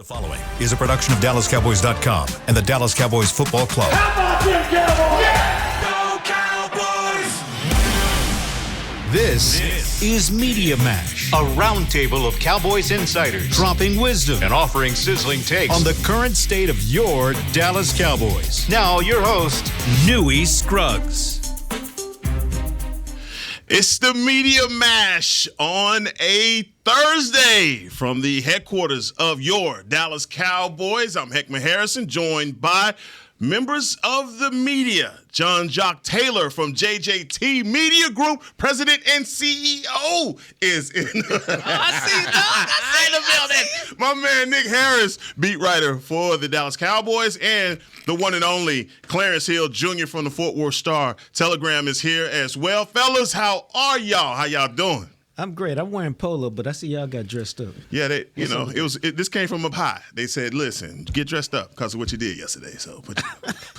The following is a production of DallasCowboys.com and the Dallas Cowboys Football Club. How about them Cowboys? Yeah! Go Cowboys! This is Media Mash, a roundtable of Cowboys insiders dropping wisdom and offering sizzling takes on the current state of your Dallas Cowboys. Now, your host, Newy Scruggs. It's the Media Mash on a Thursday from the headquarters of your Dallas Cowboys. I'm Heckman Harrison, joined by members of the media. John Jock Taylor from JJT Media Group, president and CEO, is in the building. My man Nick Harris, beat writer for the Dallas Cowboys, and the one and only Clarence Hill Jr. from the Fort Worth Star Telegram is here as well. Fellas, how are y'all? How y'all doing? I'm great. I'm wearing polo, but I see y'all got dressed up. Yeah, this came from up high. They said, "Listen, get dressed up because of what you did yesterday." So,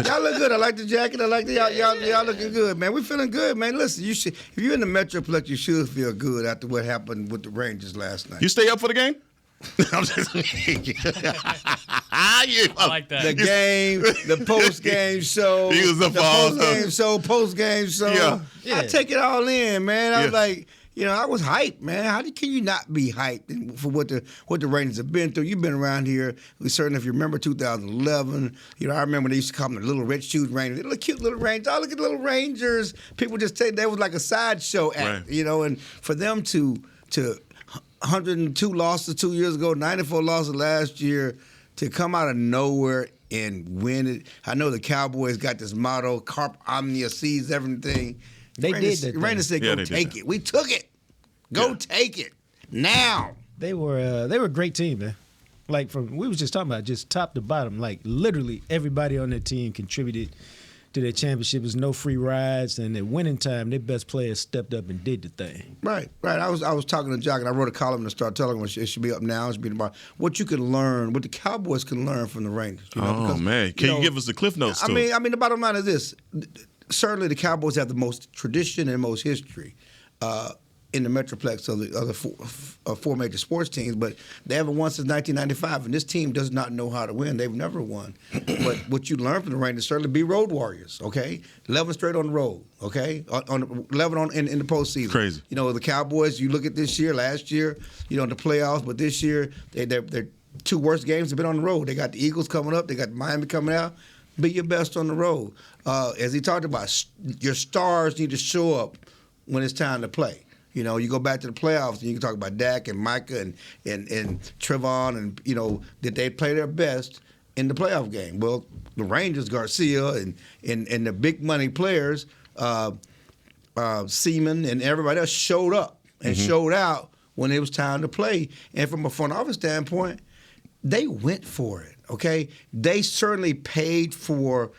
y'all look good. I like the jacket. I like y'all looking good, man. We feeling good, man. Listen, you should, if you're in the Metroplex, you should feel good after what happened with the Rangers last night. You stay up for the game? I'm just I like that. The game, the post-game show, post-game show. Yeah. I take it all in, man. I was like, I was hyped, man. How can you not be hyped for what the Rangers have been through? You've been around here. We certainly, if you remember 2011, I remember they used to call them the Little Red Shoes Rangers. They look cute little Rangers. Oh, look at the little Rangers. People just say that was like a sideshow act, right. And for them to 102 losses 2 years ago, 94 losses last year, to come out of nowhere and win it. I know the Cowboys got this motto, Carp Omnia, seize everything. They did that. Rangers said, "Go take it." We took it. Go take it now. They were a great team, man. Like we was just talking about, just top to bottom. Like literally everybody on that team contributed to their championship. There's no free rides, and at winning time, their best players stepped up and did the thing. Right. I was talking to Jock, and I wrote a column in the Star Telegram. It should be up now. It should be about what you can learn, what the Cowboys can learn from the Rangers. Man, can you give us the Cliff Notes? I mean, the bottom line is this. Certainly, the Cowboys have the most tradition and most history in the Metroplex of the four major sports teams, but they haven't won since 1995, and this team does not know how to win. They've never won. But what you learn from the Rangers certainly be road warriors, okay? 11 straight on the road, okay? On 11 in the postseason. Crazy. The Cowboys, you look at this year, last year, the playoffs, but this year, their two worst games have been on the road. They got the Eagles coming up. They got Miami coming out. Be your best on the road. As he talked about, your stars need to show up when it's time to play. You go back to the playoffs, and you can talk about Dak and Micah and Trevon, and did they play their best in the playoff game? Well, the Rangers, Garcia, and the big money players, Seaman and everybody else showed up and showed out when it was time to play. And from a front office standpoint, they went for it. Okay, they certainly paid for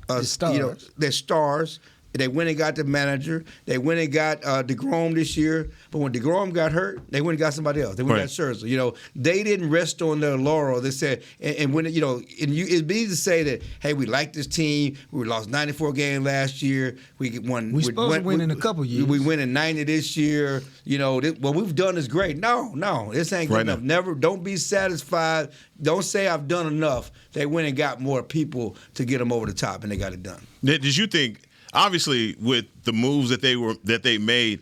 their stars. They went and got the manager. They went and got DeGrom this year. But when DeGrom got hurt, they went and got somebody else. They went and got Scherzer. They didn't rest on their laurel. They said, and when it'd be easy to say that, hey, we like this team. We lost 94 games last year. We won. We supposed to win in a couple years. We win in 90 this year. What we've done is great. No, this ain't good enough. Never. Don't be satisfied. Don't say I've done enough. They went and got more people to get them over the top, and they got it done. Did you think? Obviously, with the moves that they made,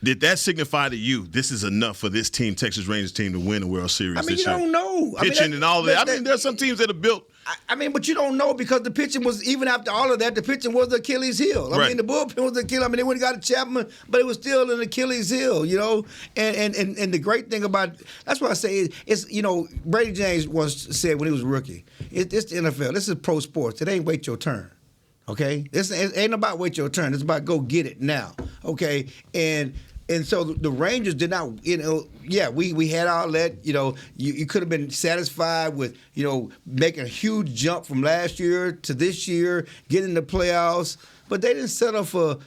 did that signify to you this is enough for this team, Texas Rangers team, to win the World Series this year? You don't know. Pitching and all that. There's some teams that are built. But you don't know because the pitching was, even after all of that, the pitching was the Achilles heel. I mean, the bullpen was the Achilles. They went and got a Chapman, but it was still an Achilles heel, And the great thing about, that's what I say, is Brady James once said when he was a rookie, it's the NFL. This is pro sports. It ain't wait your turn. Okay, it ain't about wait your turn. It's about go get it now. Okay, and so the Rangers did not. We had our let. You could have been satisfied with making a huge jump from last year to this year, getting the playoffs. But they didn't settle for,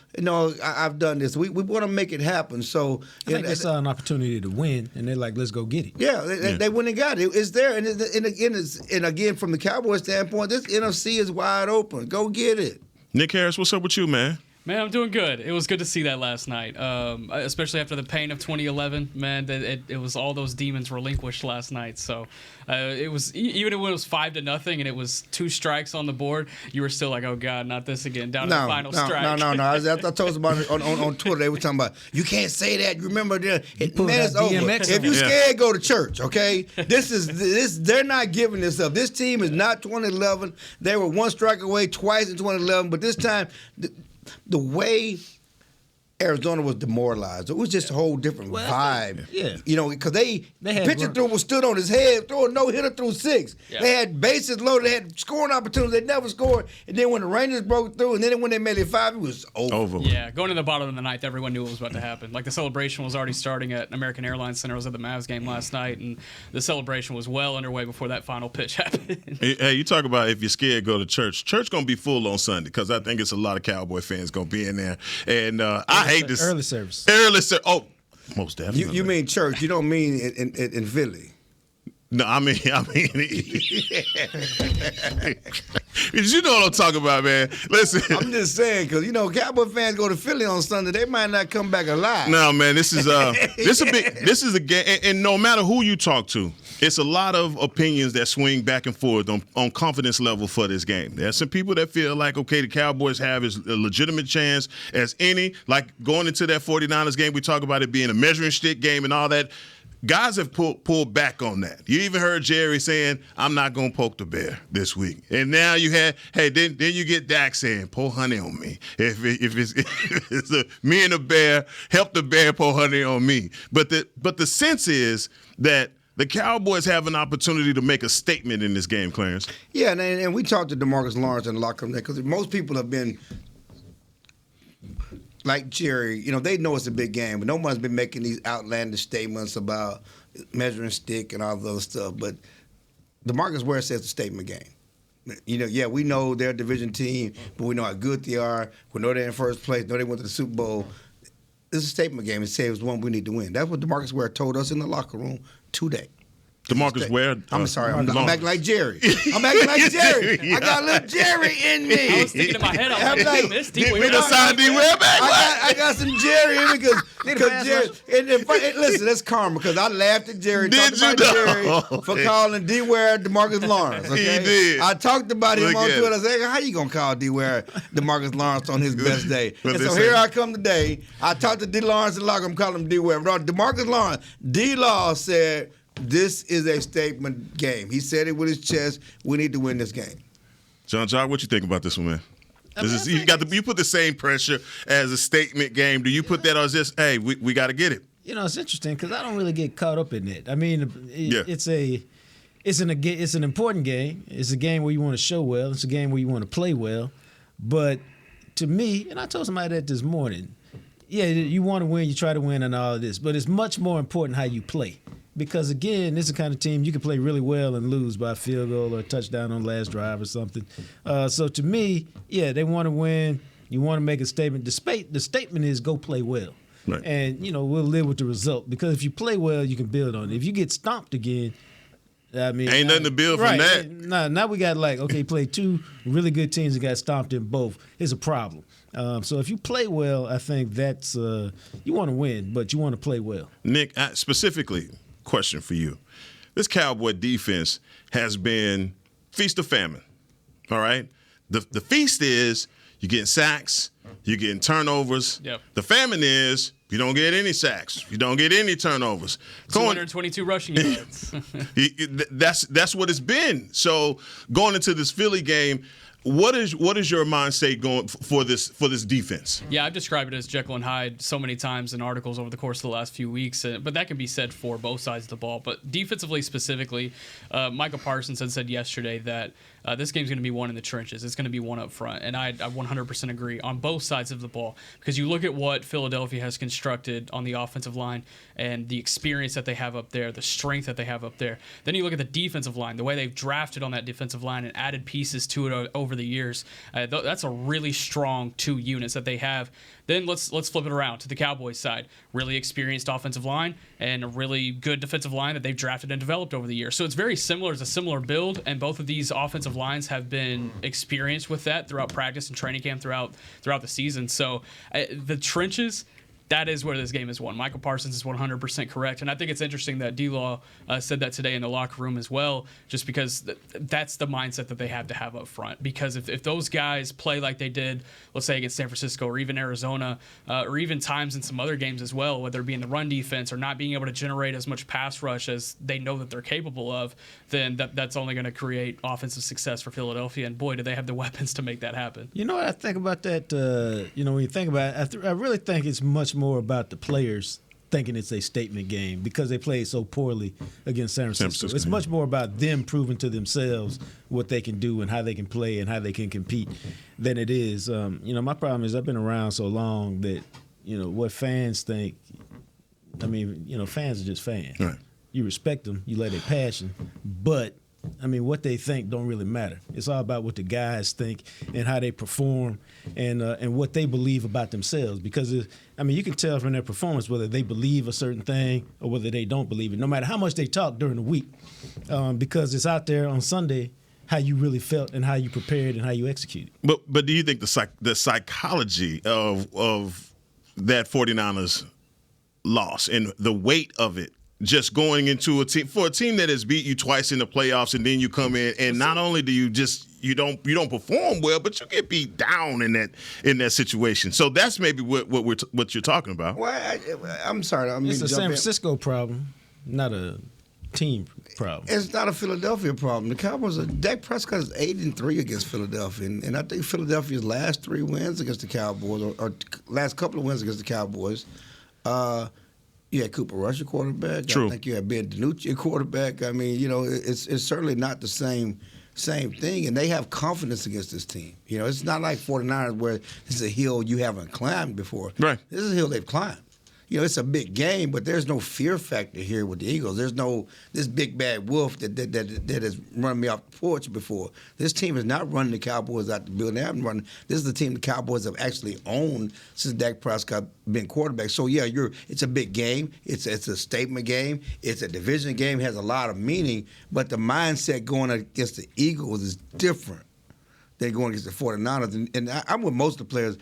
I've done this. We want to make it happen. So I think they saw an opportunity to win, and they're like, let's go get it. Yeah, they went and got it. It's there. And again, from the Cowboys standpoint, this NFC is wide open. Go get it. Nick Harris, what's up with you, man? Man, I'm doing good. It was good to see that last night, especially after the pain of 2011. Man, it was all those demons relinquished last night. So it was even when it was 5-0 and it was 2 strikes on the board, you were still like, oh God, not this again. Down to the final strike. No. I told us about it on Twitter. They were talking about you can't say that. You remember man, it's over. If you scared, go to church. Okay, this. They're not giving this up. This team is not 2011. They were 1 strike away twice in 2011, but this time. The way Arizona was demoralized, it was just a whole different vibe. Yeah. You know, because they had pitching through was stood on his head, throwing no-hitter through 6. Yeah. They had bases loaded, they had scoring opportunities, they never scored. And then when the Rangers broke through, and then when they made it 5, it was over. Yeah, going to the bottom of the ninth, everyone knew what was about to happen. Like the celebration was already starting at American Airlines Center. I was at the Mavs game last night, and the celebration was well underway before that final pitch happened. Hey, you talk about if you're scared, go to church. Church going to be full on Sunday because I think it's a lot of Cowboy fans going to be in there. And I hate this. Early service. Early service. Oh, most definitely. You mean church. You don't mean in Philly. No, I mean, you know what I'm talking about, man. Listen. I'm just saying, because, you know, Cowboy fans go to Philly on Sunday, they might not come back alive. No, man, this is a game, and no matter who you talk to, it's a lot of opinions that swing back and forth on confidence level for this game. There's some people that feel like, okay, the Cowboys have as a legitimate chance as any, like going into that 49ers game, we talk about it being a measuring stick game and all that. Guys have pulled back on that. You even heard Jerry saying, I'm not going to poke the bear this week. And now you had, then you get Dak saying, pour honey on me. If it's me and the bear, help the bear pour honey on me. But the sense is that the Cowboys have an opportunity to make a statement in this game, Clarence. Yeah, and we talked to DeMarcus Lawrence in the locker room because most people have been like Jerry, you know, they know it's a big game, but no one's been making these outlandish statements about measuring stick and all the other stuff. But DeMarcus Ware says it's a statement game. You know, yeah, we know they're a division team, but we know how good they are. We know they're in first place. Know they went to the Super Bowl. It's a statement game. It says one we need to win. That's what DeMarcus Ware told us in the locker room today. DeMarcus Ware. I'm sorry. I'm acting like Jerry. I'm acting like Jerry. I got a little Jerry in me. I was thinking in my head, I'm like, this D. We done signed D. Ware back. I got some Jerry in me because Jerry. And listen, that's karma because I laughed at Jerry. Talked about Jerry for calling D. Ware DeMarcus Lawrence. Okay? He did. I talked about him on Twitter. I said, how you gonna call D. Ware DeMarcus Lawrence on his best day? And so here I come today. I talked to D. Lawrence and I'm calling him D. Ware. DeMarcus Lawrence. D. Law said, this is a statement game. He said it with his chest. We need to win this game. John, what you think about this one, man? You put the same pressure as a statement game. Do you put that as just, hey, we got to get it? You know, it's interesting because I don't really get caught up in it. I mean, it's an important game. It's a game where you want to show well. It's a game where you want to play well. But to me, and I told somebody that this morning, yeah, you want to win, you try to win and all of this, but it's much more important how you play. Because, again, this is the kind of team you can play really well and lose by a field goal or a touchdown on the last drive or something. So, to me, yeah, they want to win. You want to make a statement. The statement is go play well. Right. And, you know, we'll live with the result. Because if you play well, you can build on it. If you get stomped again, I mean. Ain't nothing to build from that. Now we got play 2 really good teams that got stomped in both. It's a problem. So if you play well, I think that's you want to win, but you want to play well. Nick, specifically, question for you. This Cowboy defense has been feast or famine, all right? The feast is you're getting sacks, you're getting turnovers. Yep. The famine is you don't get any sacks, you don't get any turnovers. 222 rushing yards. That's what it's been. So going into this Philly game, what is your mindset going for this defense? Yeah, I've described it as Jekyll and Hyde so many times in articles over the course of the last few weeks, but that can be said for both sides of the ball. But defensively specifically, Michael Parsons had said yesterday that this game's going to be won in the trenches. It's going to be won up front, and I 100% agree on both sides of the ball because you look at what Philadelphia has constructed on the offensive line and the experience that they have up there, the strength that they have up there. Then you look at the defensive line, the way they've drafted on that defensive line and added pieces to it over over the years. That's a really strong 2 units that they have. Then let's flip it around to the Cowboys side. Really experienced offensive line and a really good defensive line that they've drafted and developed over the years. So it's very similar. It's a similar build, and both of these offensive lines have been experienced with that throughout practice and training camp throughout the season. So the trenches, that is where this game is won. Michael Parsons is 100% correct. And I think it's interesting that D-Law said that today in the locker room as well, just because that's the mindset that they have to have up front. Because if those guys play like they did, let's say against San Francisco or even Arizona, or even times in some other games as well, whether it be in the run defense or not being able to generate as much pass rush as they know that they're capable of, then that's only going to create offensive success for Philadelphia. And boy, do they have the weapons to make that happen. You know what I think about that? When you think about it, I really think it's much more about the players thinking it's a statement game because they played so poorly against San Francisco. It's much more about them proving to themselves what they can do and how they can play and how they can compete than it is. My problem is I've been around so long that, what fans think, fans are just fans. Right. You respect them, you let their passion, but what they think don't really matter. It's all about what the guys think and how they perform and what they believe about themselves. Because, you can tell from their performance whether they believe a certain thing or whether they don't believe it, no matter how much they talk during the week. Because it's out there on Sunday how you really felt and how you prepared and how you executed. But do you think the psychology of that 49ers loss and the weight of it, just going into a team that has beat you twice in the playoffs, and then you come in and not only do you don't perform well, but you get beat down in that situation. So that's maybe what you're talking about. Well, I'm sorry. It's a San Francisco problem, not a team problem. It's not a Philadelphia problem. The Cowboys Dak Prescott is 8-3 against Philadelphia, and I think Philadelphia's last 3 wins against the Cowboys, or last couple of wins against the Cowboys. You had Cooper Rush, your quarterback. True. I think you had Ben DiNucci, your quarterback. It's certainly not the same thing, and they have confidence against this team. It's not like 49ers where this is a hill you haven't climbed before. Right. This is a hill they've climbed. It's a big game, but there's no fear factor here with the Eagles. There's no this big bad wolf that has run me off the porch before. This team is not running the Cowboys out the building. They haven't run. This is the team the Cowboys have actually owned since Dak Prescott been quarterback. So yeah, it's a big game. It's a statement game. It's a division game. It has a lot of meaning. But the mindset going against the Eagles is different than going against the 49ers. And I'm with most of the players.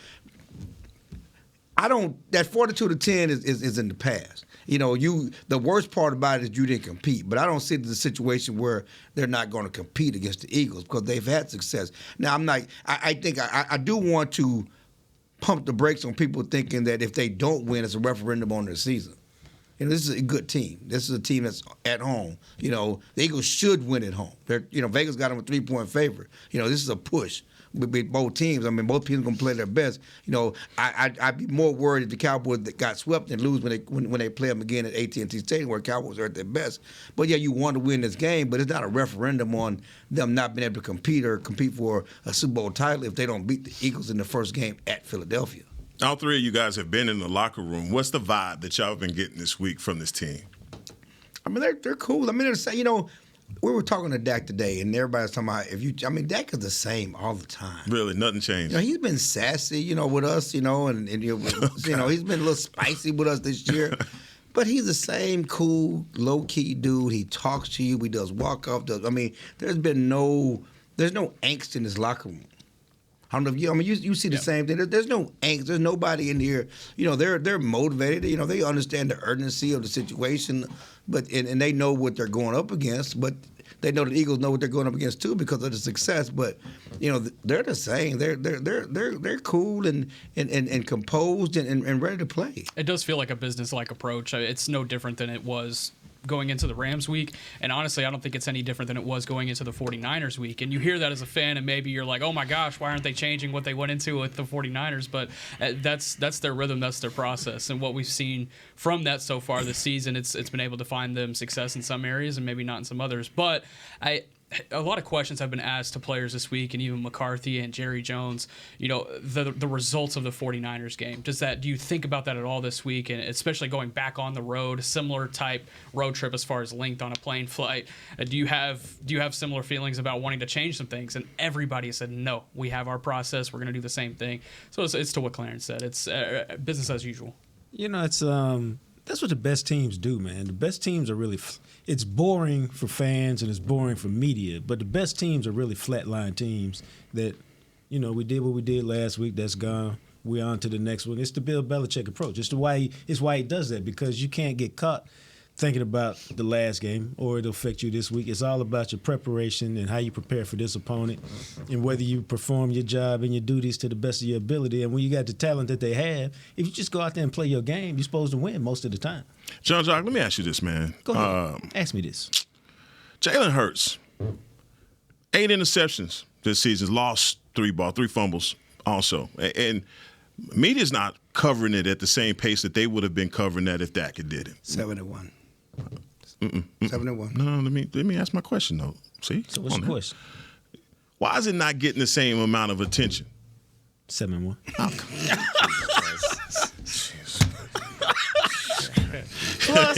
That 42-10 is in the past. The worst part about it is you didn't compete. But I don't see the situation where they're not going to compete against the Eagles because they've had success. Now I think I do want to pump the brakes on people thinking that if they don't win, it's a referendum on their season. This is a good team. This is a team that's at home. The Eagles should win at home. Vegas got them a 3-point favorite. This is a push. With both teams, both teams are going to play their best. I'd be more worried if the Cowboys that got swept and lose when they play them again at AT&T Stadium, where Cowboys are at their best. But yeah, you want to win this game, but it's not a referendum on them not being able to compete for a Super Bowl title if they don't beat the Eagles in the first game at Philadelphia. All three of you guys have been in the locker room. What's the vibe that y'all have been getting this week from this team? They're cool. They're saying, we were talking to Dak today, and everybody's talking about Dak is the same all the time. Really, nothing changed. He's been sassy, with us, and he's been a little spicy with us this year. But he's the same cool, low-key dude. He talks to you. He does walk-off. There's no angst in his locker room. I don't know if you see the same thing. There's no angst. There's nobody in here. They're motivated. They understand the urgency of the situation, and they know what they're going up against. But they know the Eagles know what they're going up against too because of the success. But they're the same. They're cool and composed and ready to play. It does feel like a business-like approach. It's no different than it was going into the Rams week, and honestly I don't think it's any different than it was going into the 49ers week. And you hear that as a fan, and maybe you're like, oh my gosh, why aren't they changing what they went into with the 49ers? But that's their rhythm, that's their process, and what we've seen from that so far this season, it's been able to find them success in some areas and maybe not in some others. But a lot of questions have been asked to players this week, and even McCarthy and Jerry Jones, the results of the 49ers game. Do you think about that at all this week, and especially going back on the road, similar type road trip as far as length on a plane flight? Do you have similar feelings about wanting to change some things? And everybody said, no, we have our process. We're going to do the same thing. So it's to what Clarence said. It's business as usual. It's that's what the best teams do, man. The best teams are really it's boring for fans and it's boring for media, but the best teams are really flatline teams that, we did what we did last week. That's gone. We're on to the next one. It's the Bill Belichick approach. It's why he does that, because you can't get caught thinking about the last game or it'll affect you this week. It's all about your preparation and how you prepare for this opponent and whether you perform your job and your duties to the best of your ability. And when you got the talent that they have, if you just go out there and play your game, you're supposed to win most of the time. John Jock, let me ask you this, man. Go ahead. Ask me this. Jalen Hurts, 8 interceptions this season, lost 3 fumbles also. And media's not covering it at the same pace that they would have been covering that if Dak had did it. 7-1. 7-1. No, let me ask my question though. See? So what's the question? Why is it not getting the same amount of attention? 7-1. Plus,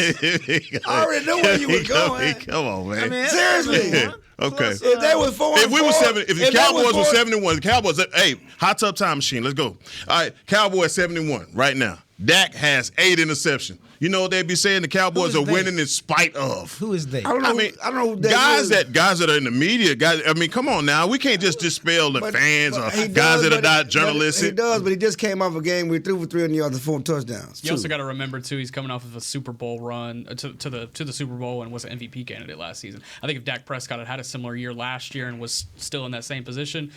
I already know where you were going. Come on, man. I mean, Seriously. Okay. If they was 4-4, if the Cowboys were 71, the Cowboys, hey, hot tub time machine, let's go. All right, Cowboys 71 right now. Dak has 8 interceptions. You know what they'd be saying? The Cowboys are winning in spite of. Who is they? I don't know who that guys is. guys that are in the media. Guys, I mean, come on now. We can't just dispel the fans or guys that are not journalists. He does, but he just came off a game where he threw for 3 yards and 4 touchdowns. You also got to remember too, he's coming off of a Super Bowl run to the Super Bowl and was an MVP candidate last season. I think if Dak Prescott had a similar year last year and was still in that same position,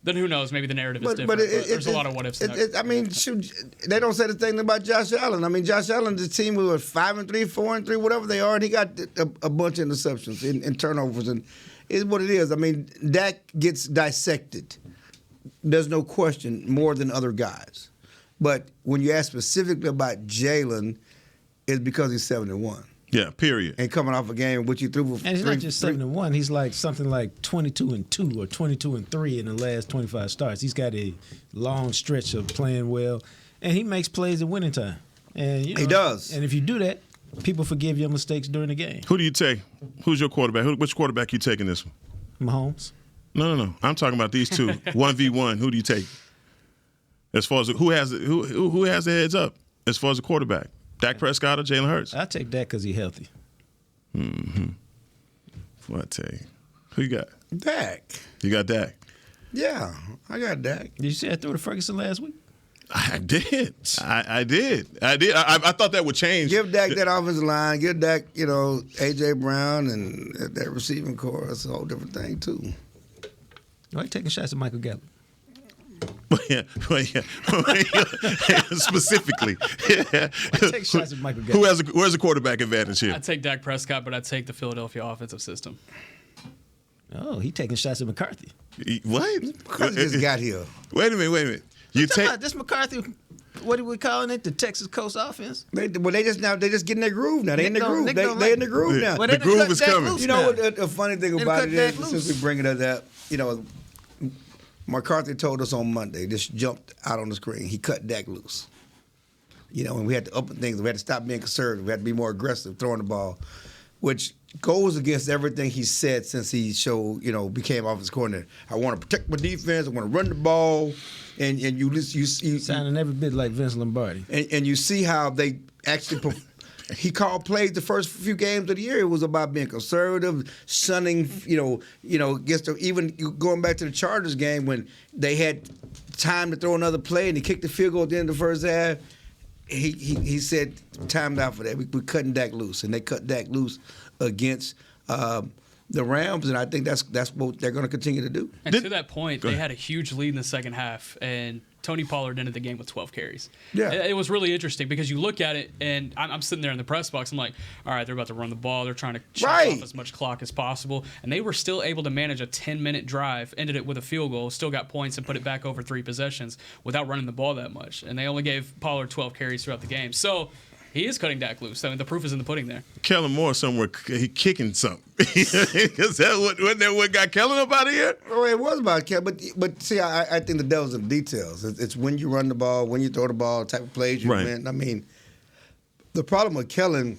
then who knows? Maybe the narrative is different. But there's a lot of what ifs. They don't say the thing about Josh Allen. I mean, Josh Allen, the team was 5-3, 4-3, whatever they are, and he got a bunch of interceptions and turnovers, and it's what it is. I mean, Dak gets dissected. There's no question more than other guys. But when you ask specifically about Jalen, it's because he's 7-1. Yeah, period. And coming off a game in which he threw for and he's not just 7-1. He's like something like 22-2 or 22-3 in the last 25 starts. He's got a long stretch of playing well, and he makes plays at winning time. And he does. And if you do that, people forgive your mistakes during the game. Who do you take? Who's your quarterback? Which quarterback you taking this one? Mahomes. No. I'm talking about these two. 1v1. Who do you take? As far as who has the heads up as far as the quarterback? Dak Prescott or Jalen Hurts? I take Dak because he's healthy. Mm-hmm. What I tell you? Who you got? Dak. You got Dak? Yeah, I got Dak. Did you see I threw to Ferguson last week? I did. I did. I thought that would change. Give Dak that offensive line. Give Dak, A.J. Brown and that receiving core. That's a whole different thing, too. Why are you taking shots at Michael Gallup? Yeah. Specifically. Take shots at Michael Gallup. Where's the quarterback advantage here? I'd take Dak Prescott, but I'd take the Philadelphia offensive system. Oh, he taking shots at McCarthy. What? McCarthy just got here. Wait a minute. This McCarthy, what are we calling it? The Texas Coast offense? They just getting their groove now. They in the groove. They in the groove now. The groove is coming. You know what the funny thing about it is, since we bring it up, McCarthy told us on Monday, this jumped out on the screen. He cut Dak loose. And we had to up things. We had to stop being conservative. We had to be more aggressive throwing the ball, which goes against everything he said since he became offensive coordinator. I want to protect my defense. I want to run the ball. And you sounding every bit like Vince Lombardi. And you see how they actually he called plays the first few games of the year. It was about being conservative, shunning, even going back to the Chargers game when they had time to throw another play and he kicked the field goal at the end of the first half. He said, time out for that. We're cutting Dak loose. And they cut Dak loose against the Rams, and I think that's what they're going to continue to do. And to that point, they had a huge lead in the second half, and Tony Pollard ended the game with 12 carries. Yeah. It was really interesting because you look at it, and I'm sitting there in the press box. I'm like, all right, they're about to run the ball. They're trying to chop off as much clock as possible. And they were still able to manage a 10-minute drive, ended it with a field goal, still got points, and put it back over 3 possessions without running the ball that much. And they only gave Pollard 12 carries throughout the game. So He is cutting Dak loose. I mean, the proof is in the pudding there. Kellen Moore somewhere he kicking something. Is that what got Kellen up out of here? Well, it was about Kellen, but see, I think the devil's in the details. It's when you run the ball, when you throw the ball, the type of plays you win. I mean, the problem with Kellen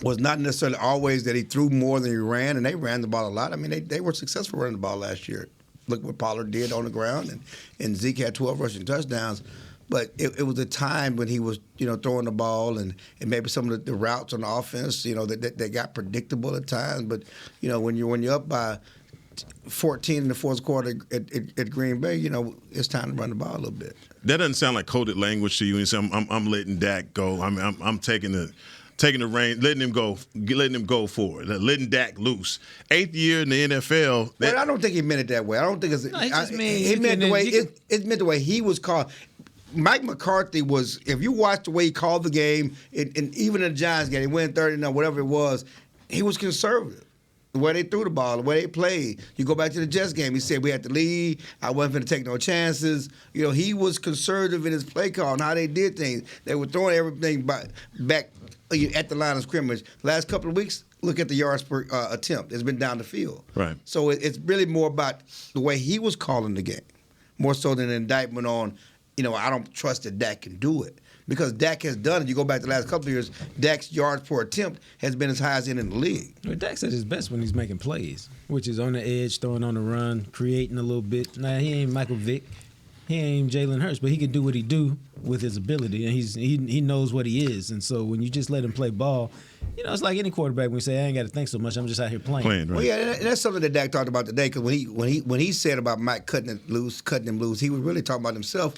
was not necessarily always that he threw more than he ran, and they ran the ball a lot. I mean, they were successful running the ball last year. Look what Pollard did on the ground, and Zeke had 12 rushing touchdowns. But it was a time when he was, throwing the ball and maybe some of the routes on the offense, that got predictable at times. But, when you're up by 14 in the fourth quarter at Green Bay, it's time to run the ball a little bit. That doesn't sound like coded language to you. And so I'm letting Dak go. I'm taking the reign, letting him go forward, letting Dak loose. 8th year in the NFL. But I don't think he meant it that way. I don't think it's. No, he meant the way it meant the way he was called. Mike McCarthy was. If you watch the way he called the game, and even in the Giants game, he went 30-0, whatever it was. He was conservative. The way they threw the ball, the way they played. You go back to the Jets game. He said we had to lead. I wasn't going to take no chances. He was conservative in his play call and how they did things. They were throwing everything back at the line of scrimmage. Last couple of weeks, look at the yards per attempt. It's been down the field. Right. So it's really more about the way he was calling the game, more so than an indictment on, I don't trust that Dak can do it. Because Dak has done it. You go back the last couple of years, Dak's yards per attempt has been as high as in the league. Well, Dak's at his best when he's making plays, which is on the edge, throwing on the run, creating a little bit. Now, he ain't Michael Vick. He ain't Jalen Hurts, but he can do what he do with his ability, and he knows what he is. And so when you just let him play ball, it's like any quarterback when you say, I ain't got to think so much, I'm just out here playing. Right. Well, yeah, and that's something that Dak talked about today, because when he said about Mike cutting him loose, he was really talking about himself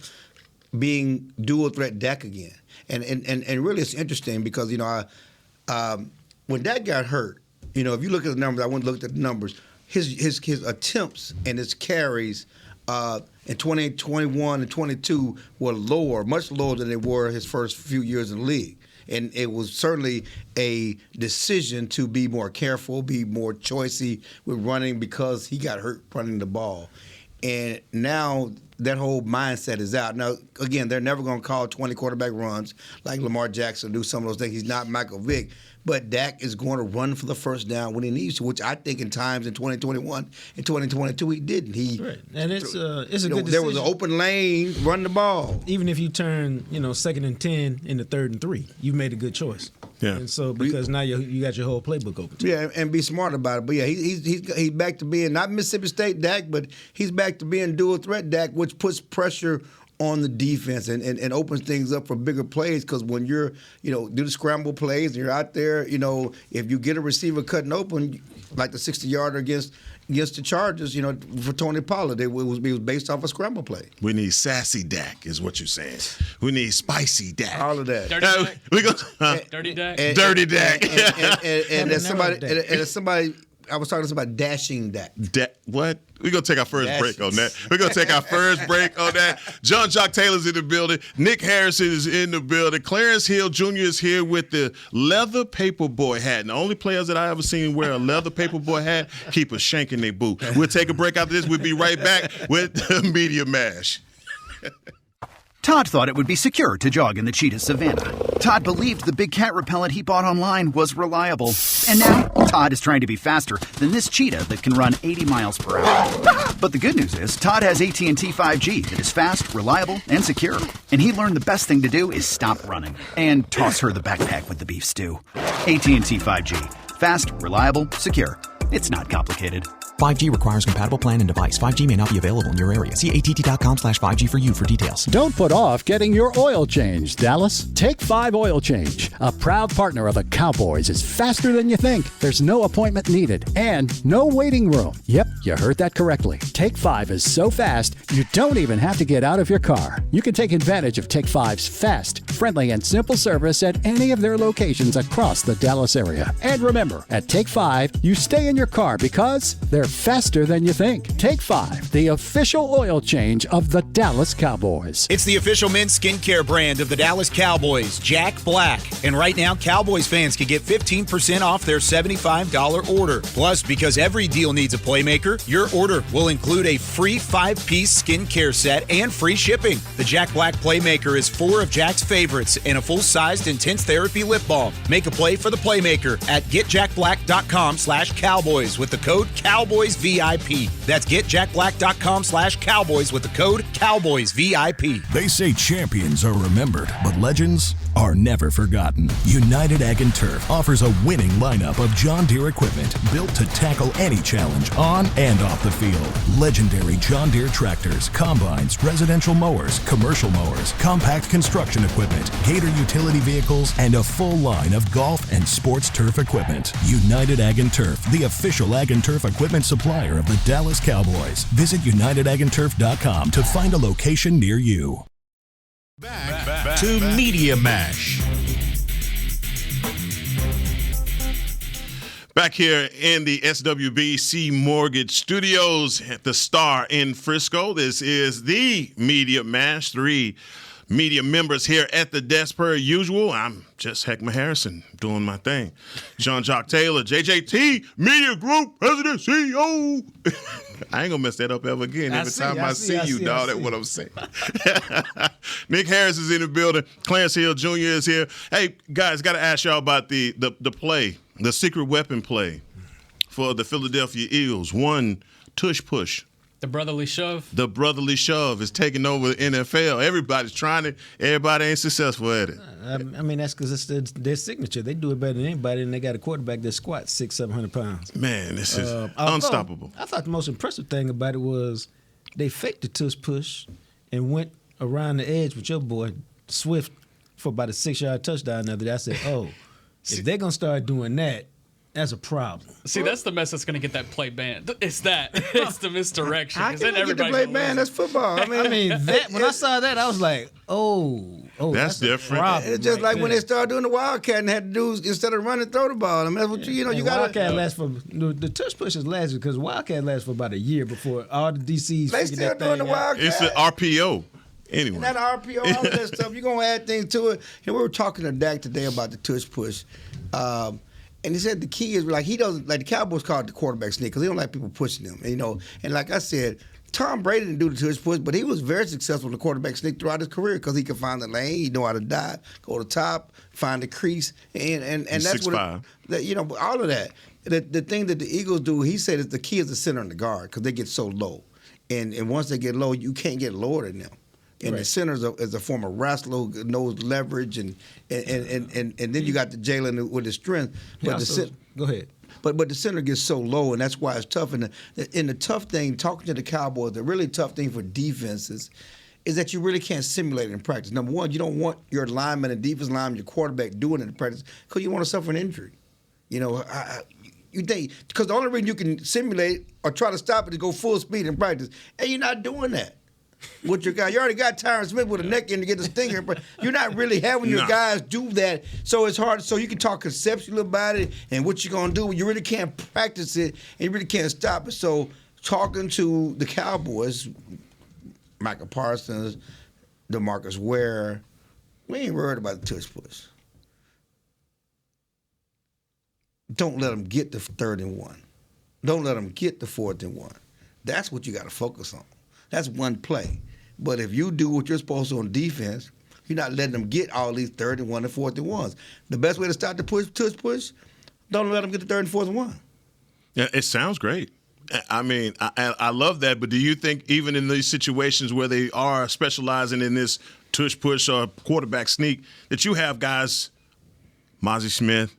being dual threat Dak again. And really it's interesting because, when Dak got hurt, if you look at the numbers, I went and looked at the numbers, his attempts and his carries in 2021 and 22 were lower, much lower than they were his first few years in the league. And it was certainly a decision to be more careful, be more choicey with running because he got hurt running the ball. And now that whole mindset is out. Now, again, they're never going to call 20 quarterback runs like Lamar Jackson, do some of those things. He's not Michael Vick. But Dak is going to run for the first down when he needs to, which I think in times in 2021 and 2022 he didn't. Right. And it's a good decision. There was an open lane, run the ball. Even if you turn, 2nd and 10 into 3rd and 3, you've made a good choice. Yeah. And so because now you got your whole playbook open. Yeah, and be smart about it. But yeah, he's back to being not Mississippi State Dak, but he's back to being dual threat Dak, which puts pressure on the defense and opens things up for bigger plays, because when you're, do the scramble plays and you're out there, if you get a receiver cutting open, like the 60-yarder against the Chargers, for Tony Pollard, it was based off a scramble play. We need sassy Dak, is what you're saying. We need spicy Dak. All of that. Dirty Dak. Dirty Dak. And there's somebody. I was talking to somebody dashing Dak. What? We're going to take our first break on that. John-Jacques Taylor's in the building. Nick Harrison is in the building. Clarence Hill Jr. is here with the leather paperboy hat. And the only players that I ever seen wear a leather paperboy hat keep a shank in their boot. We'll take a break after this. We'll be right back with the Media Mash. Todd thought it would be secure to jog in the cheetah savanna. Todd believed the big cat repellent he bought online was reliable. And now, Todd is trying to be faster than this cheetah that can run 80 miles per hour. But the good news is, Todd has AT&T 5G that is fast, reliable, and secure. And he learned the best thing to do is stop running and toss her the backpack with the beef stew. AT&T 5G. Fast, reliable, secure. It's not complicated. 5G requires compatible plan and device. 5G may not be available in your area. See att.com/5G for you for details. Don't put off getting your oil change, Dallas. Take 5 Oil Change, a proud partner of the Cowboys, is faster than you think. There's no appointment needed and no waiting room. Yep, you heard that correctly. Take 5 is so fast, you don't even have to get out of your car. You can take advantage of Take 5's fast, friendly, and simple service at any of their locations across the Dallas area. And remember, at Take 5, you stay in your car because they're faster than you think. Take 5, the official oil change of the Dallas Cowboys. It's the official men's skincare brand of the Dallas Cowboys, Jack Black. And right now, Cowboys fans can get 15% off their $75 order. Plus, because every deal needs a playmaker, your order will include a free 5-piece skincare set and free shipping. The Jack Black Playmaker is 4 of Jack's favorites favorites and a full-sized intense therapy lip balm. Make a play for the playmaker at getjackblack.com/Cowboys with the code CowboysVIP. That's getjackblack.com/Cowboys with the code CowboysVIP. They say champions are remembered, but legends are never forgotten. United Ag and Turf offers a winning lineup of John Deere equipment built to tackle any challenge on and off the field. Legendary John Deere tractors, combines, residential mowers, commercial mowers, compact construction equipment, Gator utility vehicles, and a full line of golf and sports turf equipment. United Ag and Turf, the official Ag and Turf equipment supplier of the Dallas Cowboys. Visit UnitedAgAndTurf.com to find a location near you. Back to Media Mash. Back here in the SWBC Mortgage Studios at the Star in Frisco. This is the Media Mash. 3 media members here at the desk per usual. I'm just Heckma Harrison doing my thing. Jean-Jacques Taylor, JJT, Media Group, President, CEO. I ain't gonna mess that up ever again. Every time I see you, dog, that's what I'm saying. Nick Harris is in the building. Clarence Hill Jr. is here. Hey, guys, got to ask y'all about the play, the secret weapon play for the Philadelphia Eagles. One tush push. The brotherly shove. The brotherly shove is taking over the NFL. Everybody's trying it. Everybody ain't successful at it. I mean, that's because it's their signature. They do it better than anybody, and they got a quarterback that squats 600-700 pounds. Man, this is unstoppable. I thought the most impressive thing about it was they faked the tush push and went around the edge with your boy Swift for about a 6-yard touchdown the other day. I said, if they're going to start doing that, that's a problem. See, that's the mess that's going to get that play banned. It's that. It's the misdirection. How can you get the play banned? That's football. I mean that, when I saw that, I was like, that's different. It's just like when they started doing the Wildcat and had to do, instead of running, throw the ball. I mean, that's what you got to. Wildcat lasts for, the tush pushes lasted because Wildcat lasts for about a year before all the DCs They still doing the Wildcat. It's an RPO. Anyway. And that RPO, all of that stuff, you're going to add things to it. And we were talking to Dak today about the tush push. And he said the key is, like, he doesn't, like the Cowboys call it the quarterback sneak because he don't like people pushing him. And, and like I said, Tom Brady didn't do the tush push, but he was very successful in the quarterback sneak throughout his career because he could find the lane, he know how to dive, go to the top, find the crease, and that's what all of that. The thing that the Eagles do, he said, is the key is the center and the guard because they get so low, and once they get low, you can't get lower than them. And the center is a former wrestler who knows leverage, and then you got the Jalen with his strength. But go ahead. But the center gets so low, and that's why it's tough. And the tough thing, talking to the Cowboys, the really tough thing for defenses is that you really can't simulate it in practice. Number one, you don't want your lineman and defense lineman, your quarterback doing it in practice because you want to suffer an injury. You think because the only reason you can simulate or try to stop it is go full speed in practice, and you're not doing that. With your guy, you already got Tyron Smith with a neck in to get the stinger, but you're not really having your guys do that. So it's hard. So you can talk conceptually about it and what you're gonna do, but you really can't practice it and you really can't stop it. So talking to the Cowboys, Michael Parsons, DeMarcus Ware, we ain't worried about the tush push. Don't let them get the 3rd and 1. Don't let them get the 4th and 1. That's what you got to focus on. That's one play. But if you do what you're supposed to on defense, you're not letting them get all these 3rd and 1 and 4th and 1s. The best way to stop the tush push, don't let them get the 3rd and 4th and 1. Yeah, it sounds great. I mean, I love that. But do you think even in these situations where they are specializing in this tush push or quarterback sneak, that you have guys, Mozzie Smith,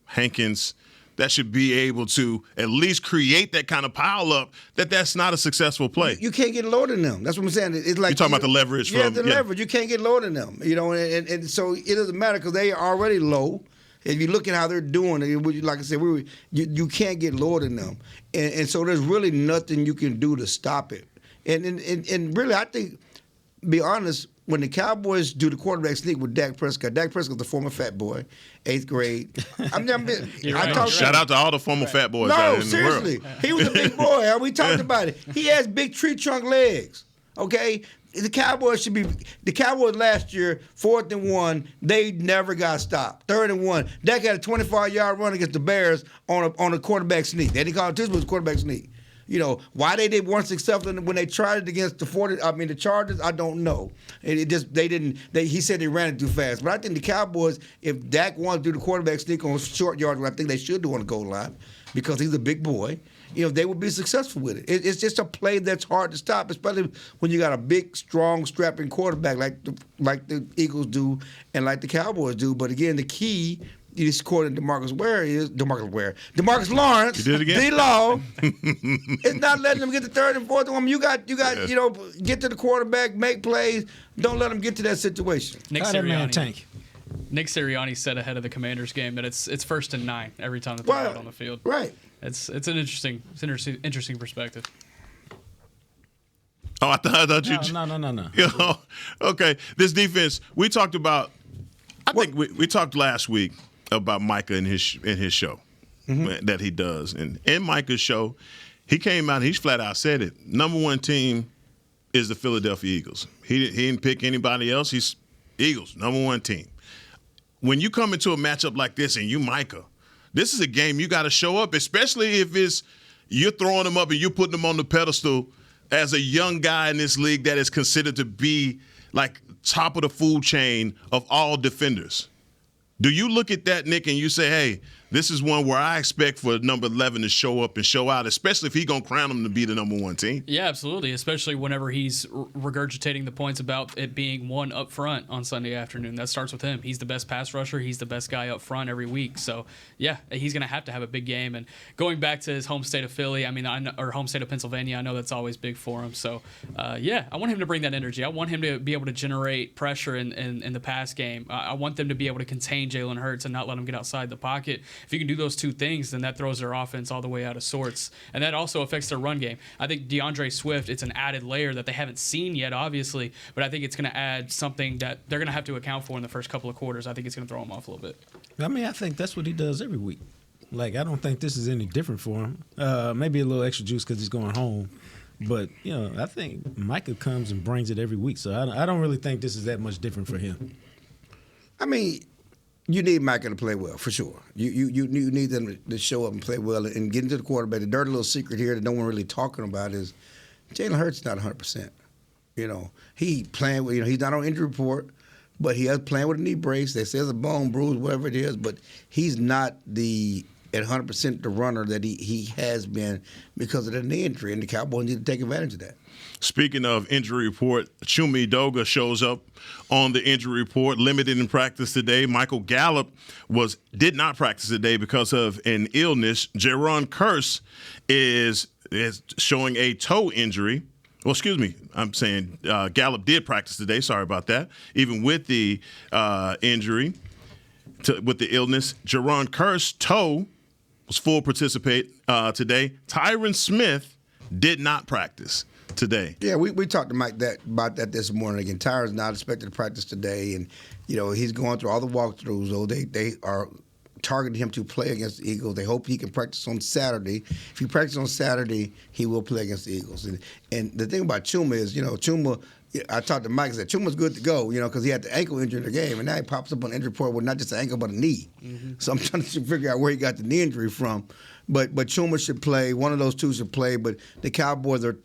Hankins, that should be able to at least create that kind of pile up that's not a successful play. You can't get lower than them. That's what I'm saying. It's like you're talking about the leverage. Leverage. You can't get lower than them. And so it doesn't matter because they are already low. If you look at how they're doing it, like I said, you can't get lower than them. And so there's really nothing you can do to stop it. And really, I think, be honest, when the Cowboys do the quarterback sneak with Dak Prescott's the former fat boy, 8th grade. Shout out to all the former fat boys out in the world. No, seriously. He was a big boy. We talked about it. He has big tree trunk legs, okay? The Cowboys last year, 4th and 1, they never got stopped. 3rd and 1. Dak had a 25-yard run against the Bears on a quarterback sneak. They didn't call it this was a quarterback sneak. why they weren't successful when they tried it against the Chargers, I don't know. He said they ran it too fast. But I think the Cowboys, if Dak wants to do the quarterback sneak on short yards, I think they should do on the goal line because he's a big boy, they would be successful with it. It's just a play that's hard to stop, especially when you got a big, strong, strapping quarterback like the Eagles do and like the Cowboys do. But again, the key is, according to Demarcus Lawrence, you did it again? D-Law, it's not letting them get the third and fourth one. You got get to the quarterback, make plays. Don't let them get to that situation. Nick Nick Sirianni said ahead of the Commanders game that it's 1st and 9 every time that they're out on the field. Right. It's an interesting perspective. Oh, I thought you. No. Okay, this defense we talked about. I think we talked last week about Micah in his show that he does, and in Micah's show, he came out. He's flat out said it. Number one team is the Philadelphia Eagles. He didn't pick anybody else. He's Eagles, number one team. When you come into a matchup like this and you Micah, this is a game you got to show up, especially if you're throwing them up and you're putting them on the pedestal as a young guy in this league that is considered to be like top of the food chain of all defenders. Do you look at that, Nick, and you say, hey, this is one where I expect for number 11 to show up and show out, especially if he's going to crown him to be the number one team? Yeah, absolutely, especially whenever he's regurgitating the points about it being one up front on Sunday afternoon. That starts with him. He's the best pass rusher. He's the best guy up front every week. So, yeah, he's going to have a big game. And going back to his home state of Philly, or home state of Pennsylvania, I know that's always big for him. So, I want him to bring that energy. I want him to be able to generate pressure in the pass game. I want them to be able to contain Jalen Hurts and not let him get outside the pocket. If you can do those two things, then that throws their offense all the way out of sorts. And that also affects their run game. I think DeAndre Swift, it's an added layer that they haven't seen yet, obviously, but I think it's going to add something that they're going to have to account for in the first couple of quarters. I think it's going to throw them off a little bit. I think that's what he does every week. I don't think this is any different for him. Maybe a little extra juice because he's going home. But, I think Micah comes and brings it every week. So I don't really think this is that much different for him. You need Micah to play well, for sure. You need them to show up and play well and get into the quarterback. The dirty little secret here that no one really talking about is Jalen Hurts is not 100%. He playing with, he's not on injury report, but he is playing with a knee brace. They say it's a bone bruise, whatever it is, but he's not at 100% the runner that he has been because of the knee injury, and the Cowboys need to take advantage of that. Speaking of injury report, Chuma Edoga shows up on the injury report, limited in practice today. Michael Gallup did not practice today because of an illness. Jaron Kearse is showing a toe injury. Well, excuse me. I'm saying Gallup did practice today. Sorry about that. Even with the injury, with the illness, Jaron Kearse toe was full participate today. Tyron Smith did not practice today. Yeah, we talked to Mike about that this morning. Again, Tyron's not expected to practice today, and he's going through all the walkthroughs. So they are targeting him to play against the Eagles. They hope he can practice on Saturday. If he practices on Saturday, he will play against the Eagles. And the thing about Chuma is, Chuma. I talked to Mike and said Chuma's good to go, because he had the ankle injury in the game, and now he pops up on the injury report with not just an ankle but a knee. Mm-hmm. So I'm trying to figure out where he got the knee injury from. But Chuma should play. One of those two should play. But the Cowboys are,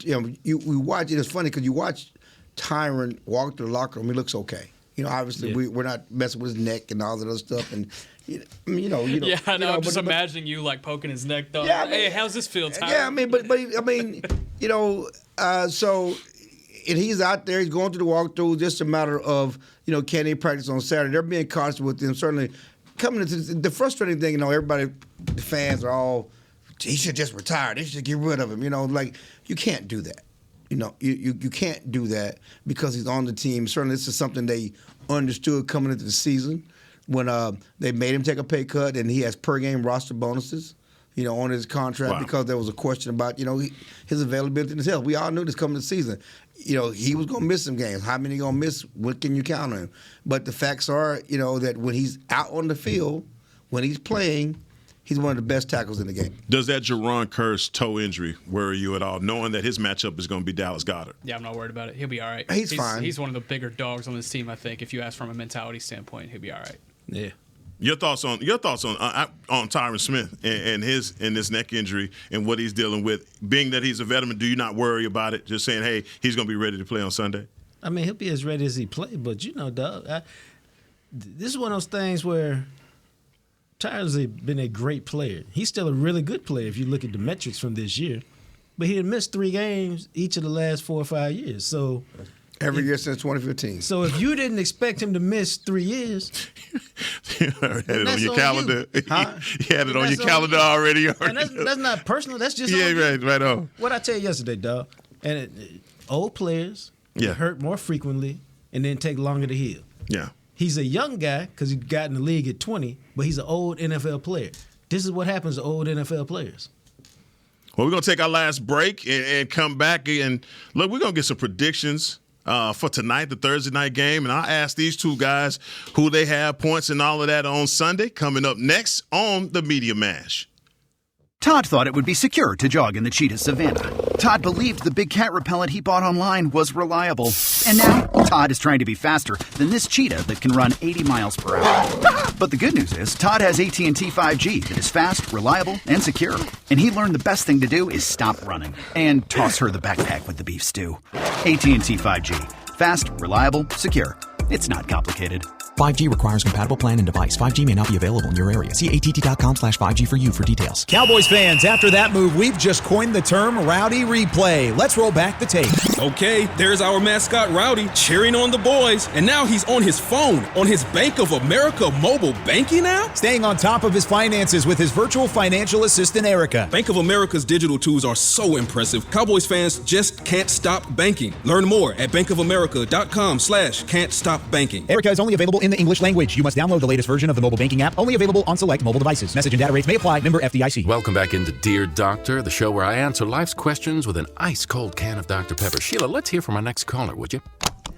we watch it. It's funny because you watch Tyron walk through the locker room. He looks okay. Obviously we're not messing with his neck and all that other stuff. And Yeah, I know. I'm just imagining you poking his neck, though. Yeah, hey, how's this feel, Tyron? Yeah, so. And he's out there. He's going through the walkthrough. Just a matter of, can he practice on Saturday? They're being cautious with him. Certainly, coming into the frustrating thing, everybody, the fans are all, he should just retire. They should get rid of him. You can't do that. You can't do that because he's on the team. Certainly, this is something they understood coming into the season when they made him take a pay cut, and he has per game roster bonuses. On his contract because there was a question about, his availability and his health. We all knew this coming to the season. He was going to miss some games. How many going to miss? What can you count on him? But the facts are, that when he's out on the field, when he's playing, he's one of the best tackles in the game. Does that Jaron Kearse toe injury worry you at all, knowing that his matchup is going to be Dallas Goedert? Yeah, I'm not worried about it. He'll be all right. He's fine. He's one of the bigger dogs on this team, I think. If you ask from a mentality standpoint, he'll be all right. Yeah. Your thoughts on Tyron Smith and this neck injury and what he's dealing with. Being that he's a veteran, do you not worry about it? Just saying, hey, he's going to be ready to play on Sunday. I mean, he'll be as ready as he played, but dog, this is one of those things where Tyron's been a great player. He's still a really good player if you look at the metrics from this year, but he had missed 3 games each of the last 4 or 5 years. So. Every year since 2015. So if you didn't expect him to miss 3 years, you had it on your calendar. You. Huh? You had it on your calendar already. And that's not personal. That's just right on. What I tell you yesterday, dog. And old players get hurt more frequently and then take longer to heal. Yeah. He's a young guy because he got in the league at 20, but he's an old NFL player. This is what happens to old NFL players. Well, we're going to take our last break and come back. And, look, we're going to get some predictions for tonight, the Thursday night game. And I'll ask these two guys who they have, points and all of that on Sunday, coming up next on the Media Mash. Todd thought it would be secure to jog in the cheetah savanna. Todd believed the big cat repellent he bought online was reliable. And now, Todd is trying to be faster than this cheetah that can run 80 miles per hour. But the good news is, Todd has AT&T 5G that is fast, reliable, and secure. And he learned the best thing to do is stop running and toss her the backpack with the beef stew. AT&T 5G. Fast, reliable, secure. It's not complicated. 5G requires compatible plan and device. 5G may not be available in your area. See att.com/5G for you for details. Cowboys fans, after that move, we've just coined the term Rowdy Replay. Let's roll back the tape. Okay, there's our mascot Rowdy cheering on the boys. And now he's on his phone, on his Bank of America mobile banking app? Staying on top of his finances with his virtual financial assistant, Erica. Bank of America's digital tools are so impressive. Cowboys fans just can't stop banking. Learn more at bankofamerica.com/can't-stop-banking. Erica is only available in the English language. You must download the latest version of the mobile banking app, only available on select mobile devices. Message and data rates may apply. Member FDIC. Welcome back into Dear Doctor, the show where I answer life's questions with an ice-cold can of Dr. Pepper. Sheila, let's hear from our next caller, would you?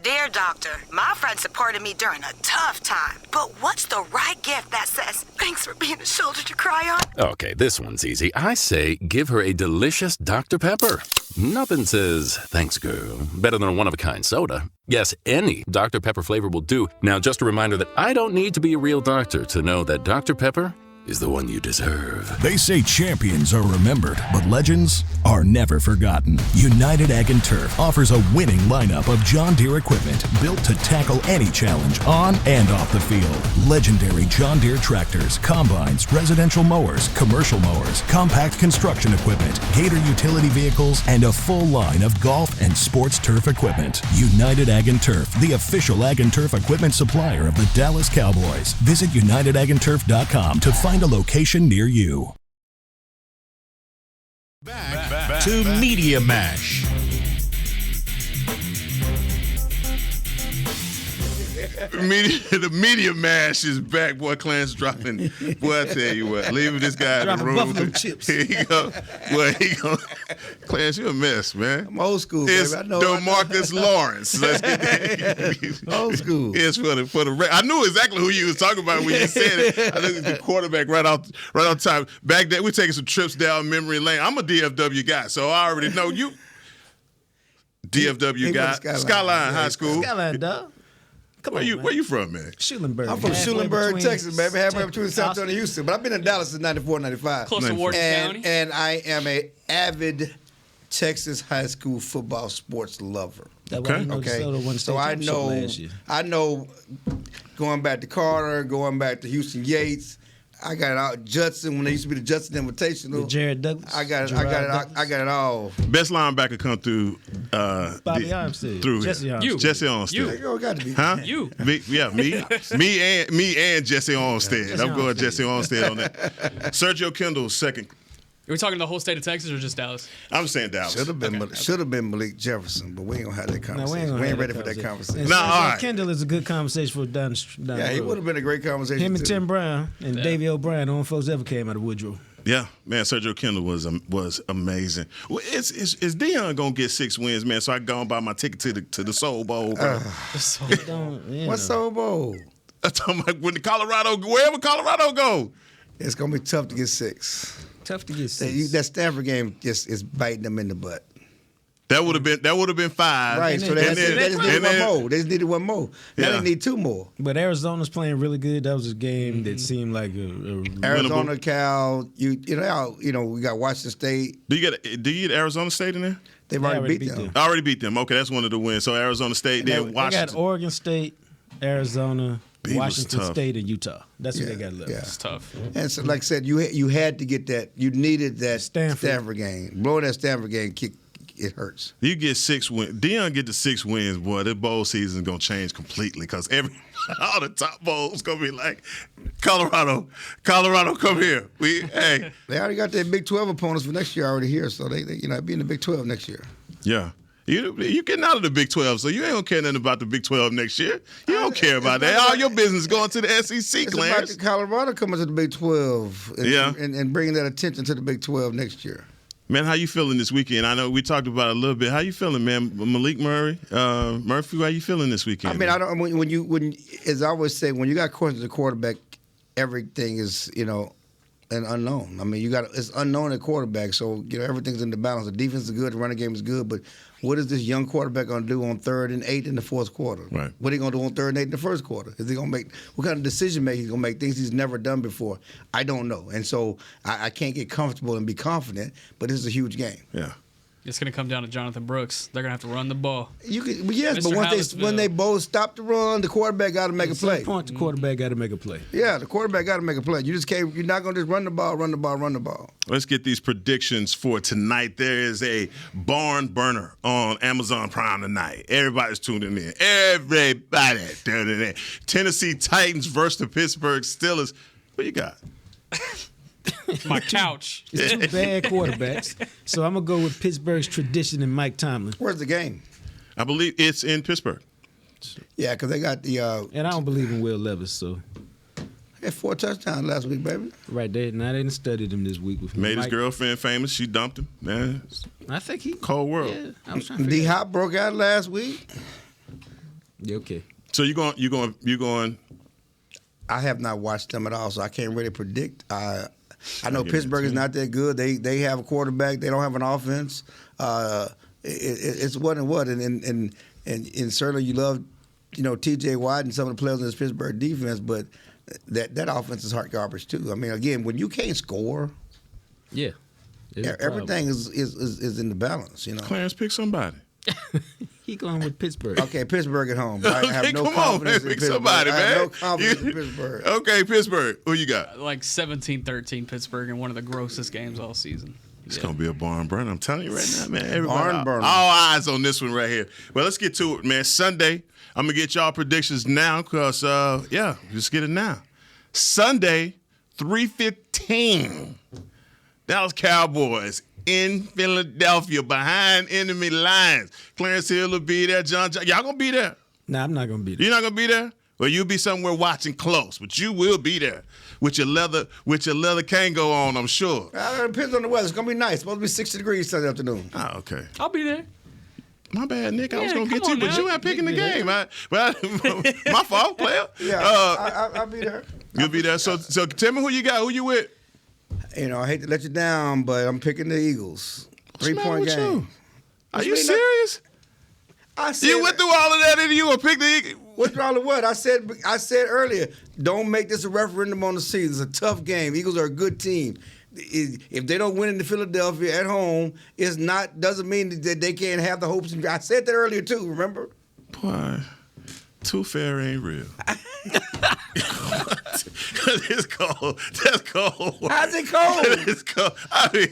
Dear Doctor, my friend supported me during a tough time, but what's the right gift that says, thanks for being a shoulder to cry on? Okay, this one's easy. I say give her a delicious Dr. Pepper. Nothing says, thanks, girl, better than a one-of-a-kind soda. Yes, any Dr. Pepper flavor will do. Now, just a reminder that I don't need to be a real doctor to know that Dr. Pepper is the one you deserve. They say champions are remembered, but legends are never forgotten. United Ag and Turf offers a winning lineup of John Deere equipment built to tackle any challenge on and off the field. Legendary John Deere tractors, combines, residential mowers, commercial mowers, compact construction equipment, Gator utility vehicles, and a full line of golf and sports turf equipment. United Ag and Turf, the official Ag and Turf equipment supplier of the Dallas Cowboys. Visit unitedagandturf.com to find a location near you. Back to Media Mash. The Media Mash is back. Boy, Clarence dropping. Boy, I tell you what, leaving this guy in the room. Buffalo chips. Here you go. Boy, Clarence, you a mess, man. I'm old school, it's baby. I know. DeMarcus Lawrence. Let's get that. Old school. It's for the. I knew exactly who you was talking about when you said it. I looked at the quarterback right off time. Back then, we're taking some trips down memory lane. I'm a DFW guy, so I already know you. DFW guy. Skyline High School. Skyline, dog. Where you from, man? Schulenburg. I'm from Schulenburg, Texas, baby. Halfway between South Carolina and Houston. But I've been in Dallas since 94, 95. Close to Wharton County. And I am an avid Texas high school football sports lover. Okay. So I know going back to Carter, going back to Houston Yates. I got it out Judson when they used to be the Judson Invitational. With Jared Douglas. I got it all. Best linebacker come through. Bobby Armstead. Through Jesse Armstead. You. Jesse Armstead. You got to be. Huh? You. Me and Jesse Armstead. I'm going Jesse Armstead on that. Sergio Kendall, second. Are we talking the whole state of Texas or just Dallas? I'm saying Dallas. Should have been Malik Jefferson, but we ain't gonna have that conversation. We ain't ready for that conversation. No, all right. Kendall is a good conversation for down Yeah, he would have been a great conversation. Him and too. Tim Brown and Davey O'Brien, the only folks ever came out of Woodrow. Yeah, man, Sergio Kendall was amazing. Well, is Deion gonna get 6 wins, man? So I can go and buy my ticket to the Soul Bowl. What Soul Bowl? I'm talking about when wherever Colorado go. It's gonna be tough to get 6. Tough to get 6. That Stanford game just is biting them in the butt. That would have been 5. Right, so they just needed one more. They just needed one more. Now they need 2 more. But Arizona's playing really good. That was a game that seemed like a Arizona, Cal. You know, we got Washington State. Do you get Arizona State in there? They've already beat them. Already beat them. Okay, that's one of the wins. So Arizona State, then Washington. They got Oregon State, Arizona, Washington State, and Utah. That's what they got left. Yeah. It's tough. And so, like I said, you had to get that. You needed that Stanford game. Blowing that Stanford game, it hurts. You get 6 wins. Deion get the 6 wins, boy. The bowl season is gonna change completely because all the top bowls gonna be like Colorado, come here. They already got their Big 12 opponents for next year already here, so they be in the Big 12 next year. Yeah. You getting out of the Big 12, so you ain't gonna care nothing about the Big 12 next year. You don't care about that. All your business going to the SEC, Clarence. It's about Colorado coming to the Big 12 and bringing that attention to the Big 12 next year. Man, how you feeling this weekend? I know we talked about it a little bit. How you feeling, man? Malik Murphy, how you feeling this weekend? I mean, when as I always say, when you got questions at quarterback, everything is an unknown. I mean, it's unknown at quarterback, so everything's in the balance. The defense is good, the running game is good, but what is this young quarterback going to do on 3rd and 8 in the fourth quarter? Right. What are he going to do on 3rd and 8 in the first quarter? Is he going to make what kind of decision making he's going to make? Things he's never done before. I don't know, and so I can't get comfortable and be confident. But this is a huge game. Yeah. It's going to come down to Jonathan Brooks. They're going to have to run the ball. But when they both stop the run, the quarterback got to make a play. At some point, the quarterback got to make a play. Yeah, the quarterback got to make a play. You're not going to just run the ball. Let's get these predictions for tonight. There is a barn burner on Amazon Prime tonight. Everybody's tuning in. Tennessee Titans versus the Pittsburgh Steelers. What you got? My couch. It's 2 bad quarterbacks, so I'm going to go with Pittsburgh's tradition and Mike Tomlin. Where's the game? I believe it's in Pittsburgh. Yeah, because they got the... and I don't believe in Will Levis, so... They had 4 touchdowns last week, baby. Right there. Now they didn't study him this week with me. Made his girlfriend famous. She dumped him. Man, I think he... Cold world. Yeah, I was trying to D-Hop broke out last week. Yeah, okay. So you going... I have not watched them at all, so I can't really predict. I know Pittsburgh is not that good. They have a quarterback. They don't have an offense. It's what and what. And certainly you love, T.J. Watt and some of the players in this Pittsburgh defense, but that offense is hot garbage too. I mean, again, when you can't score, everything is in the balance. Clarence, pick somebody. He going with Pittsburgh. Okay, Pittsburgh at home. I have no confidence in Pittsburgh. Somebody, man. I have no confidence in Pittsburgh. Okay, Pittsburgh. Who you got? Like 17-13 Pittsburgh in one of the grossest games all season. It's going to be a barn burner. I'm telling you right now, man. Everybody, barn burner. All eyes on this one right here. Well, let's get to it, man. Sunday, I'm going to get y'all predictions now because, just get it now. Sunday, 3:15, Dallas Cowboys in Philadelphia behind enemy lines. Clarence Hill will be there. Y'all going to be there? Nah, I'm not going to be there. You're not going to be there? Well, you'll be somewhere watching close, but you will be there with your leather Kango on, I'm sure. It depends on the weather. It's going to be nice. It's supposed to be 60 degrees Sunday afternoon. Oh, okay. I'll be there. My bad, Nick. I was Yeah, going to get come you, on but now. you ain't picking the game. My fault, player. Yeah, I'll be there. You'll be there. So tell me who you got. Who you with? I hate to let you down, but I'm picking the Eagles. What's the matter 3-point with game. you? Are you serious? You went through all of that and you gonna pick the Eagles? What's wrong with what? I said earlier, don't make this a referendum on the season. It's a tough game. Eagles are a good team. If they don't win in Philadelphia at home, doesn't mean that they can't have the hopes. I said that earlier too, remember? Boy, too fair ain't real. It's cold. That's cold. How's it cold? It's cold. I've been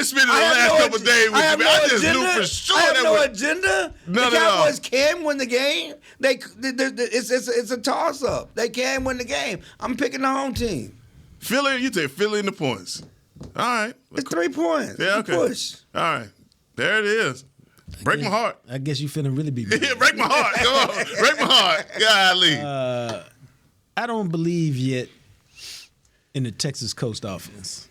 spending the last couple of days with you. I just knew for sure I have that no was agenda. None The at all. Cowboys can win the game. It's a toss-up. They can win the game. I'm picking the home team. Philly, you take Philly in the points. All right. It's 3 points. Yeah, It's a okay. push. All right. There it is. Break my heart. I guess you finna really be Yeah, break my heart. Come on. Break my heart. Golly. I don't believe yet in the Texas Coast offense.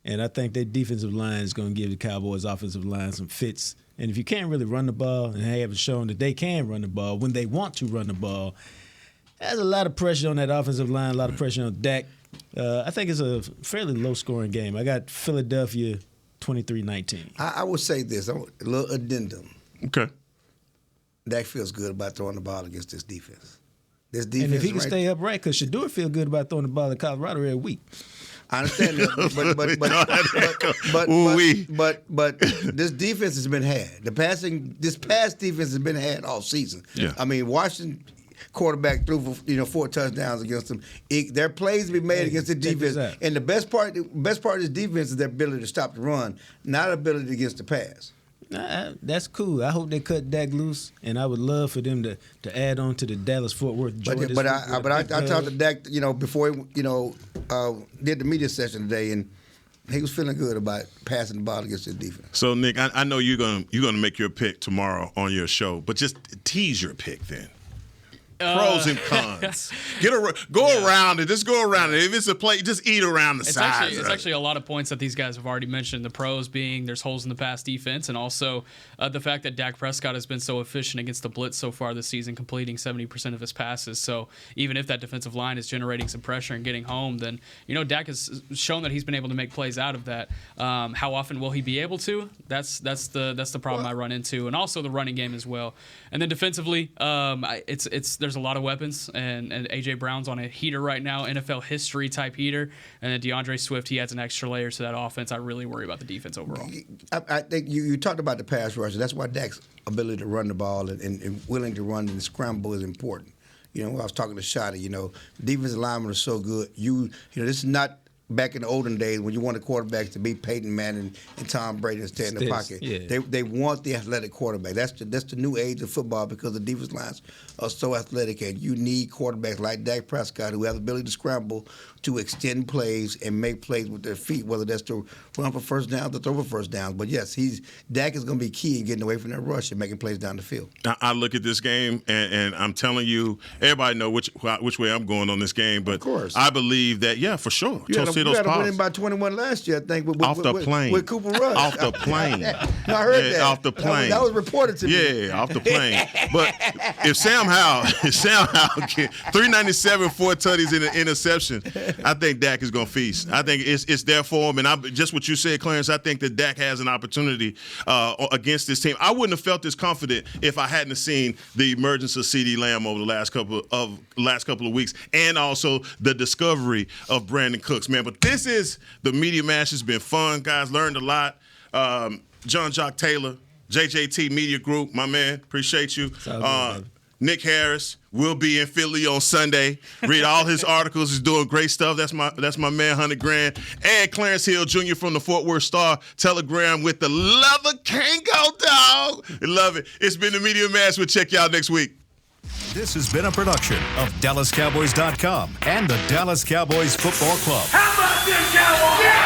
And I think their defensive line is going to give the Cowboys' offensive line some fits. And if you can't really run the ball, and they haven't shown that they can run the ball when they want to run the ball, there's a lot of pressure on that offensive line, a lot of pressure on Dak. I think it's a fairly low-scoring game. I got Philadelphia 23-19. I would say this, a little addendum. Okay. Dak feels good about throwing the ball against this defense. This defense, and if he can stay upright, because Shador feel good about throwing the ball at Colorado every week. I understand that, but this defense has been had. This past defense has been had all season. Yeah. I mean, Washington quarterback threw for 4 touchdowns against them. There are plays to be made against the defense, and the best part of this defense is their ability to stop the run, not ability against the pass. That's cool. I hope they cut Dak loose, and I would love for them to add on to the Dallas-Fort Worth. But I talked to Dak, before he, did the media session today, and he was feeling good about passing the ball against the defense. So Nick, I know you're gonna make your pick tomorrow on your show, but just tease your pick then. Pros and cons. Go around it. Just go around it. If it's a play, just eat around the sides. It's actually a lot of points that these guys have already mentioned. The pros being there's holes in the pass defense, and also the fact that Dak Prescott has been so efficient against the blitz so far this season, completing 70% of his passes. So even if that defensive line is generating some pressure and getting home, then Dak has shown that he's been able to make plays out of that. How often will he be able to? That's the problem I run into, and also the running game as well. And then defensively, there's a lot of weapons, and A.J. Brown's on a heater right now, NFL history type heater, and then DeAndre Swift, he adds an extra layer to that offense. I really worry about the defense overall. I think you talked about the pass rush. That's why Dak's ability to run the ball and willing to run and scramble is important. I was talking to Shotty, defensive linemen are so good. This is not back in the olden days when you wanted quarterbacks to be Peyton Manning and Tom Brady and stay in the pocket. Yeah. They want the athletic quarterback. That's the new age of football because the defense lines are so athletic, and you need quarterbacks like Dak Prescott who have the ability to scramble, to extend plays and make plays with their feet, whether that's to run for first downs or throw for first downs. But yes, Dak is going to be key in getting away from that rush and making plays down the field. I look at this game, and I'm telling you, everybody know which way I'm going on this game. But of course, I believe that, yeah, for sure. You had to win by 21 last year, I think, with Cooper Rush. Off the plane. No, I heard that. Off the plane. That was reported to me. Yeah, off the plane. But if Sam Howell get 397, 4 tutties in an interception, I think Dak is going to feast. I think it's there for him. And just what you said, Clarence, I think that Dak has an opportunity against this team. I wouldn't have felt this confident if I hadn't seen the emergence of CeeDee Lamb over the last couple of weeks, and also the discovery of Brandon Cooks, man. But this is the Media Mash. Has been fun, guys. Learned a lot. John Jock Taylor, JJT Media Group, my man. Appreciate you. Nick Harris will be in Philly on Sunday. Read all his articles. He's doing great stuff. That's my man, 100 Grand. And Clarence Hill Jr. from the Fort Worth Star Telegram with the leather Kango dog. I love it. It's been the Media Mash. We'll check y'all next week. This has been a production of DallasCowboys.com and the Dallas Cowboys Football Club. How about this, Cowboys? Yeah!